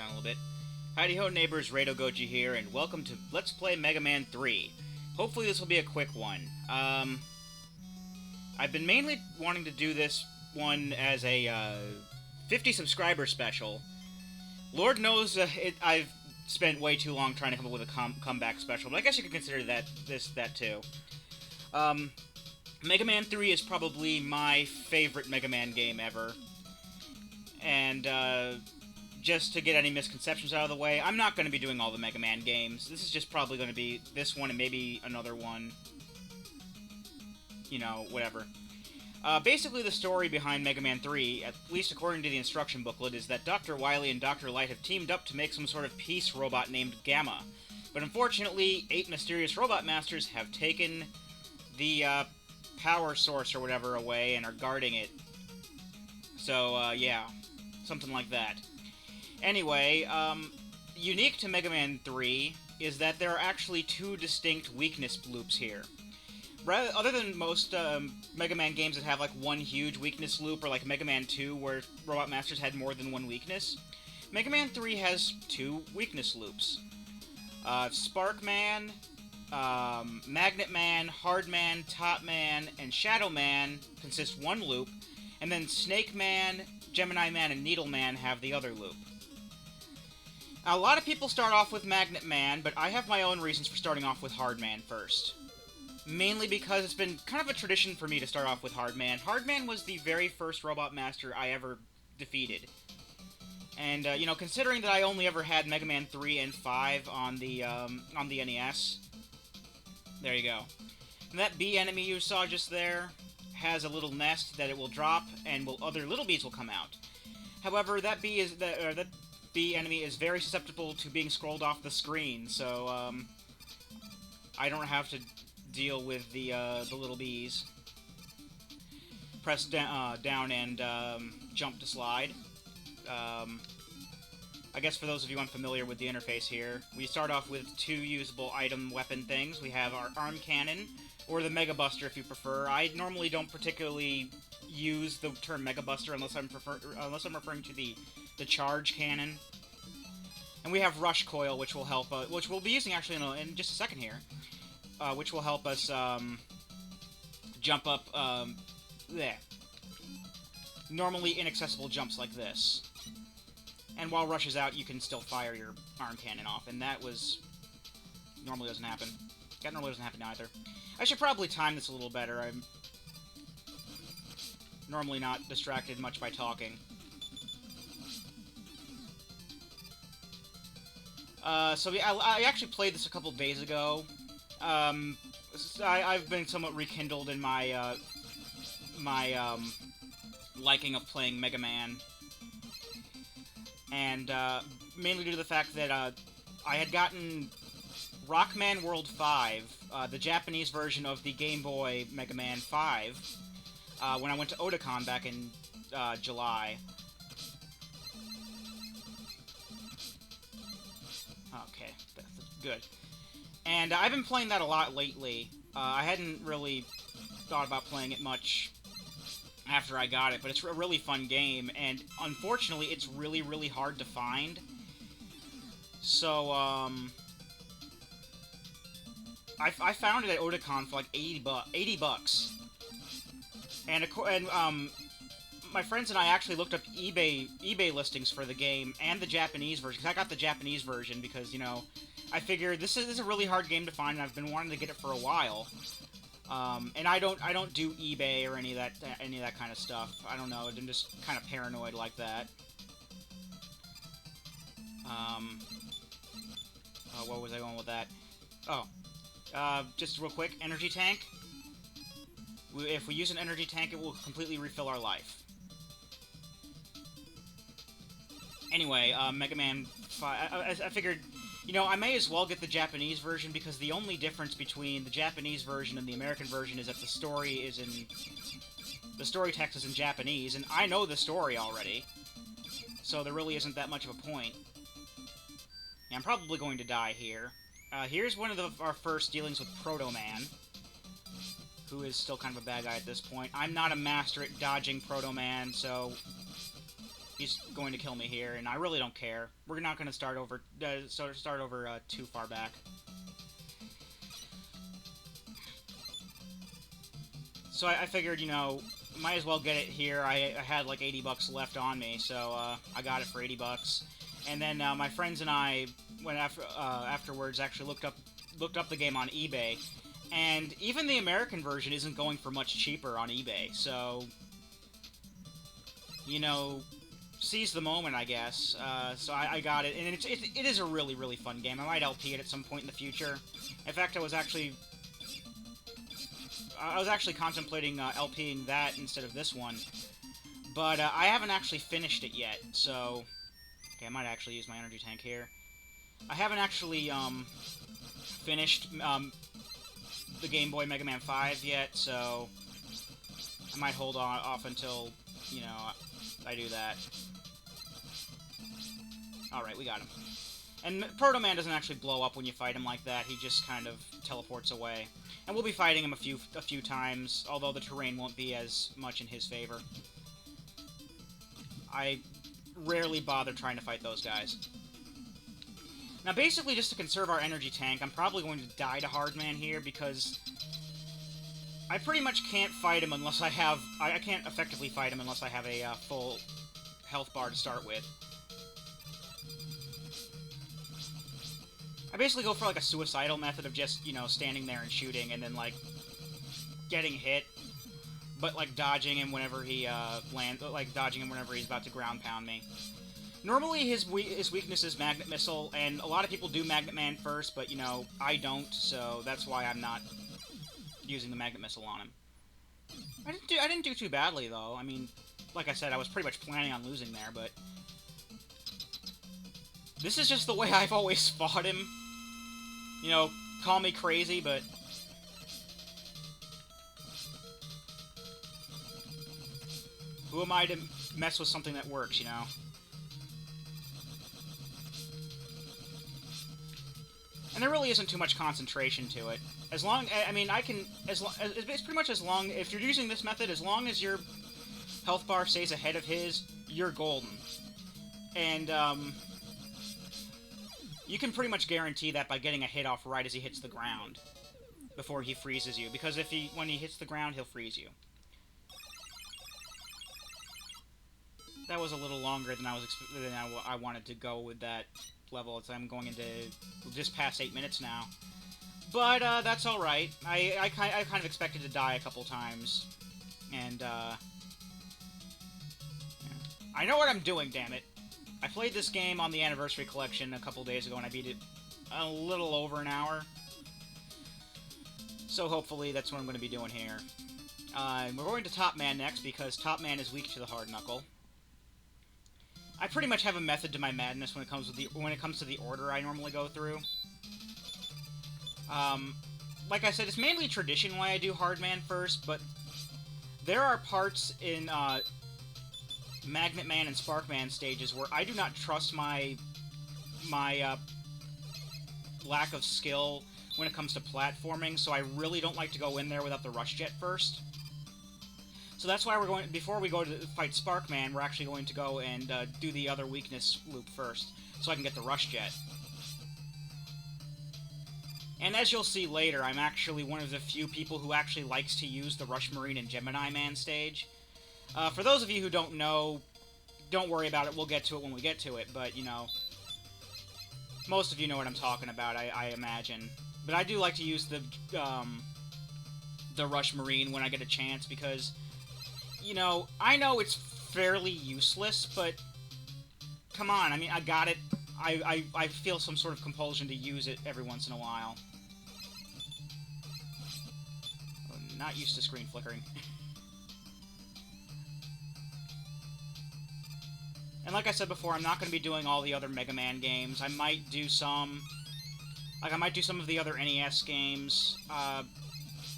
down a little bit. Howdy ho neighbors, Rado Goji here, and welcome to Let's Play Mega Man 3. Hopefully this will be a quick one. I've been mainly wanting to do this one as a 50 subscriber special. Lord knows I've spent way too long trying to come up with a comeback special, but I guess you could consider that too. Mega Man 3 is probably my favorite Mega Man game ever. And, just to get any misconceptions out of the way, I'm not going to be doing all the Mega Man games. This is just probably going to be this one and maybe another one. You know, whatever. Basically, the story behind Mega Man 3, at least according to the instruction booklet, is that Dr. Wily and Dr. Light have teamed up to make some sort of peace robot named Gamma. But unfortunately, 8 mysterious robot masters have taken the power source or whatever away and are guarding it. So, yeah. Something like that. Anyway, unique to Mega Man 3 is that there are actually 2 distinct weakness loops here. Other than most Mega Man games that have like one huge weakness loop, or like Mega Man 2 where Robot Masters had more than one weakness, Mega Man 3 has 2 weakness loops. Spark Man, Magnet Man, Hardman, Topman, and Shadow Man consist one loop, and then Snake Man, Gemini Man, and Needle Man have the other loop. Now, a lot of people start off with Magnet Man, but I have my own reasons for starting off with Hardman first. Mainly because it's been kind of a tradition for me to start off with Hardman. Hardman was the very first Robot Master I ever defeated. And, you know, considering that I only ever had Mega Man 3 and 5 on the NES, there you go. And that bee enemy you saw just there has a little nest that it will drop, and other little bees will come out. However, that bee enemy is very susceptible to being scrolled off the screen, so I don't have to deal with the little bees. Press down and jump to slide. I guess for those of you unfamiliar with the interface here, we start off with 2 usable item weapon things. We have our arm cannon, or the Mega Buster if you prefer. I normally don't particularly use the term Mega Buster unless I'm referring to the charge cannon. And we have Rush Coil, which will help, which we'll be using actually in just a second here, which will help us jump up there. Normally inaccessible jumps like this. And while Rush is out, you can still fire your arm cannon off, and that normally doesn't happen. That normally doesn't happen either. I should probably time this a little better. I'm normally not distracted much by talking. So yeah, I actually played this a couple days ago. I've been somewhat rekindled in my liking of playing Mega Man. And mainly due to the fact that I had gotten Rockman World 5, the Japanese version of the Game Boy Mega Man 5, when I went to Otakon back in July. Okay, that's good. And I've been playing that a lot lately. I hadn't really thought about playing it much after I got it, but it's a really fun game, and unfortunately, it's really, really hard to find. So, I found it at Otakon for like 80 bucks. And my friends and I actually looked up eBay listings for the game and the Japanese version, because I got the Japanese version because, you know, I figured this is a really hard game to find, and I've been wanting to get it for a while. And I don't do eBay or any of that kind of stuff. I don't know. I'm just kind of paranoid like that. Where was I going with that? Oh, just real quick. Energy tank. If we use an energy tank, it will completely refill our life. Anyway, Mega Man 5. I figured, you know, I may as well get the Japanese version, because the only difference between the Japanese version and the American version is that the story text is in Japanese, and I know the story already, so there really isn't that much of a point. Yeah, I'm probably going to die here. Here's one of our first dealings with Proto Man, who is still kind of a bad guy at this point. I'm not a master at dodging Proto Man, so He's going to kill me here, and I really don't care. We're not going to start over too far back. So I figured, you know, might as well get it here. I had like 80 bucks left on me, so I got it for 80 bucks. And then my friends and I went afterwards actually looked up the game on eBay, and even the American version isn't going for much cheaper on eBay. So, you know, seize the moment, I guess. So I got it, and it is a really, really fun game. I might LP it at some point in the future. In fact, I was actually contemplating LPing that instead of this one, but I haven't actually finished it yet. So, okay, I might actually use my energy tank here. I haven't actually finished the Game Boy Mega Man 5 yet, so I might hold off until, you know, I do that. Alright, we got him. And Proto Man doesn't actually blow up when you fight him like that. He just kind of teleports away. And we'll be fighting him a few times, although the terrain won't be as much in his favor. I rarely bother trying to fight those guys. Now, basically, just to conserve our energy tank, I'm probably going to die to Hardman here, because I pretty much can't fight him unless I have... I can't effectively fight him unless I have a full health bar to start with. I basically go for, like, a suicidal method of just, you know, standing there and shooting, and then, like, getting hit, but, like, dodging him whenever he, dodging him whenever he's about to ground pound me. Normally, his weakness is Magnet Missile, and a lot of people do Magnet Man first, but, you know, I don't, so that's why I'm not using the Magnet Missile on him. I didn't do too badly, though. I mean, like I said, I was pretty much planning on losing there, but... This is just the way I've always fought him. You know, call me crazy, but... Who am I to mess with something that works, you know? And there really isn't too much concentration to it. As long, I mean, I can, it's pretty much as long, if you're using this method, as long as your health bar stays ahead of his, you're golden. And, you can pretty much guarantee that by getting a hit off right as he hits the ground, before he freezes you. Because when he hits the ground, he'll freeze you. That was a little longer than I wanted to go with that level, as I'm going into just past 8 minutes now. But that's all right. I kind of expected to die a couple times, and I know what I'm doing. Damn it! I played this game on the Anniversary Collection a couple days ago, and I beat it a little over an hour. So hopefully that's what I'm going to be doing here. We're going to Topman next because Topman is weak to the hard knuckle. I pretty much have a method to my madness when it comes to the order I normally go through. Like I said, it's mainly tradition why I do Hardman first, but there are parts in Magnet Man and Spark Man stages where I do not trust my lack of skill when it comes to platforming, so I really don't like to go in there without the Rush Jet first. So that's why before we go to fight Sparkman, we're actually going to go and do the other weakness loop first, so I can get the Rush Jet. And as you'll see later, I'm actually one of the few people who actually likes to use the Rush Marine and Gemini Man stage. For those of you who don't know, don't worry about it, we'll get to it when we get to it, but, you know, most of you know what I'm talking about, I imagine. But I do like to use the Rush Marine when I get a chance, because... You know, I know it's fairly useless, but come on, I mean, I got it. I feel some sort of compulsion to use it every once in a while. I'm not used to screen flickering. And like I said before, I'm not going to be doing all the other Mega Man games. I might do some... Like, I might do some of the other NES games.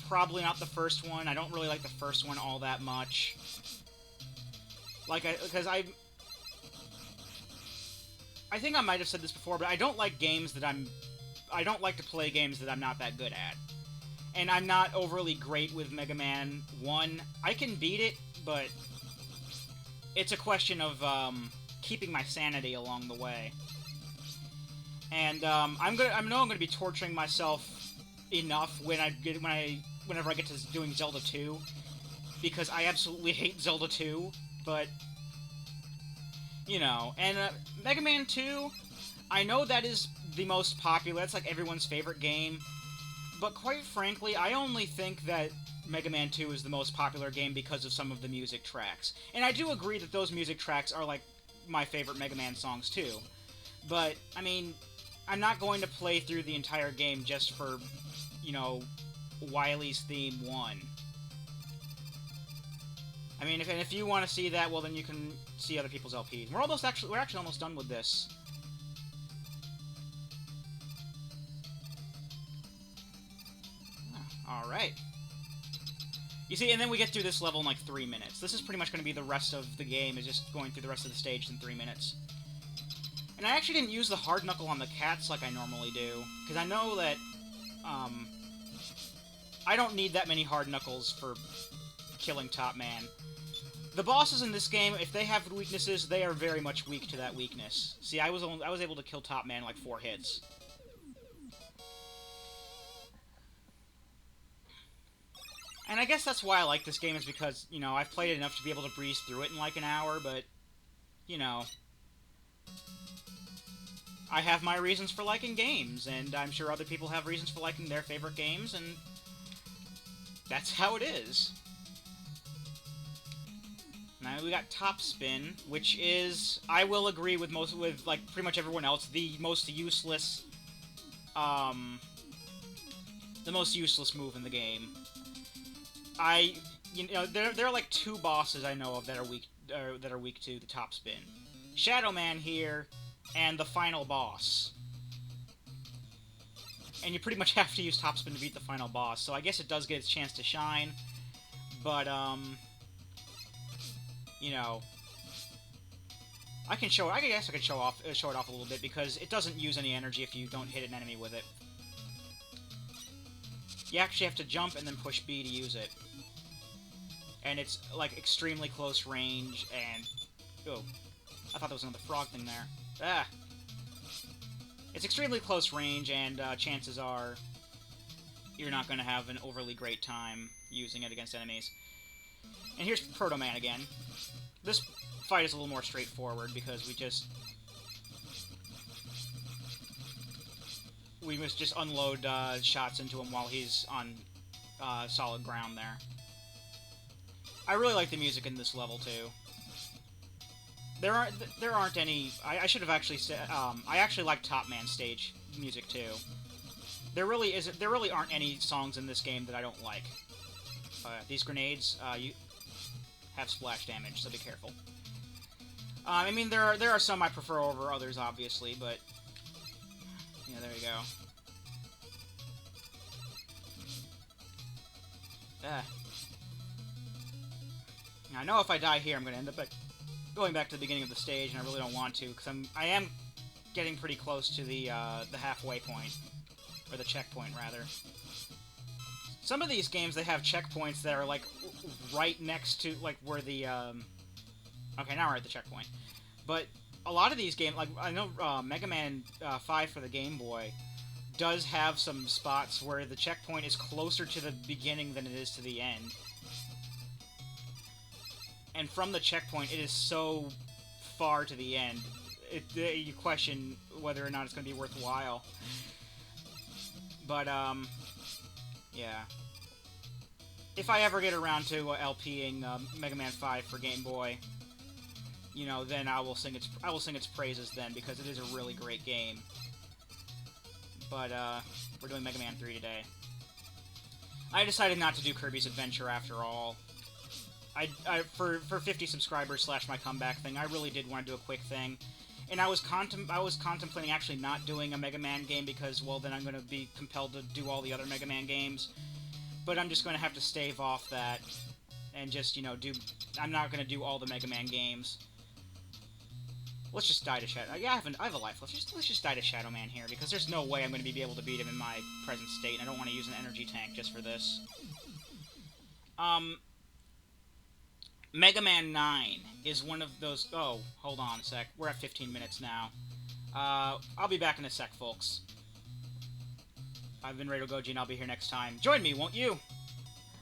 Probably not the first one. I don't really like the first one all that much. Because I think I might have said this before, but I don't like games that I don't like to play games that I'm not that good at. And I'm not overly great with Mega Man 1. I can beat it, but it's a question of keeping my sanity along the way. And I know I'm gonna be torturing myself enough whenever I get to doing Zelda 2, because I absolutely hate Zelda 2. But you know, and Mega Man 2, I know that is the most popular. That's like everyone's favorite game. But quite frankly, I only think that Mega Man 2 is the most popular game because of some of the music tracks. And I do agree that those music tracks are like my favorite Mega Man songs too. But I mean, I'm not going to play through the entire game just for, you know, Wily's theme 1. I mean, if you want to see that, well, then you can see other people's LPs. We're actually almost done with this. All right. You see, and then we get through this level in like 3 minutes. This is pretty much going to be the rest of the game, is just going through the rest of the stage in 3 minutes. And I actually didn't use the hard knuckle on the cats like I normally do, because I know that I don't need that many hard knuckles for killing Topman. The bosses in this game, if they have weaknesses, they are very much weak to that weakness. See, I was able to kill Topman in like 4 hits. And I guess that's why I like this game, is because, you know, I've played it enough to be able to breeze through it in like an hour, but, you know, I have my reasons for liking games, and I'm sure other people have reasons for liking their favorite games, and that's how it is. Now we got Topspin, which is, I will agree with like pretty much everyone else, the most useless move in the game. You know, there are like 2 bosses I know of that are weak to the Topspin. Shadow Man here, and the final boss. And you pretty much have to use Topspin to beat the final boss, so I guess it does get its chance to shine, but you know, I guess I can show it off a little bit, because it doesn't use any energy if you don't hit an enemy with it. You actually have to jump and then push B to use it. And it's, like, extremely close range, and... Oh, I thought there was another frog thing there. Ah! It's extremely close range, and chances are you're not going to have an overly great time using it against enemies. And here's Proto Man again. This fight is a little more straightforward, because we must just unload shots into him while he's on solid ground there. I really like the music in this level too. There aren't any. I should have actually said. I actually like Topman stage music too. There really aren't any songs in this game that I don't like. These grenades, you have splash damage, so be careful. I mean, there are some I prefer over others, obviously, but yeah, there you go. I know if I die here, I'm going to end up going back to the beginning of the stage, and I really don't want to, because I am getting pretty close to the halfway point, or the checkpoint, rather. Some of these games, they have checkpoints that are, like, right next to, like, where the, Okay, now we're at the checkpoint. But a lot of these games, like, I know Mega Man 5 for the Game Boy does have some spots where the checkpoint is closer to the beginning than it is to the end. And from the checkpoint, it is so far to the end, you question whether or not it's going to be worthwhile. But, yeah. If I ever get around to LPing Mega Man 5 for Game Boy, you know, then I will sing its praises then, because it is a really great game. But, we're doing Mega Man 3 today. I decided not to do Kirby's Adventure after all. For 50 subscribers / my comeback thing, I really did want to do a quick thing. And I was contemplating actually not doing a Mega Man game, because, well, then I'm going to be compelled to do all the other Mega Man games. But I'm just going to have to stave off that, and just, you know, I'm not going to do all the Mega Man games. Let's just die to Shadow... Yeah, I have a life left. Let's just die to Shadow Man here, because there's no way I'm going to be able to beat him in my present state, and I don't want to use an energy tank just for this. Mega Man 9 is one of those... Oh, hold on a sec. We're at 15 minutes now. I'll be back in a sec, folks. I've been Radio Goji, and I'll be here next time. Join me, won't you?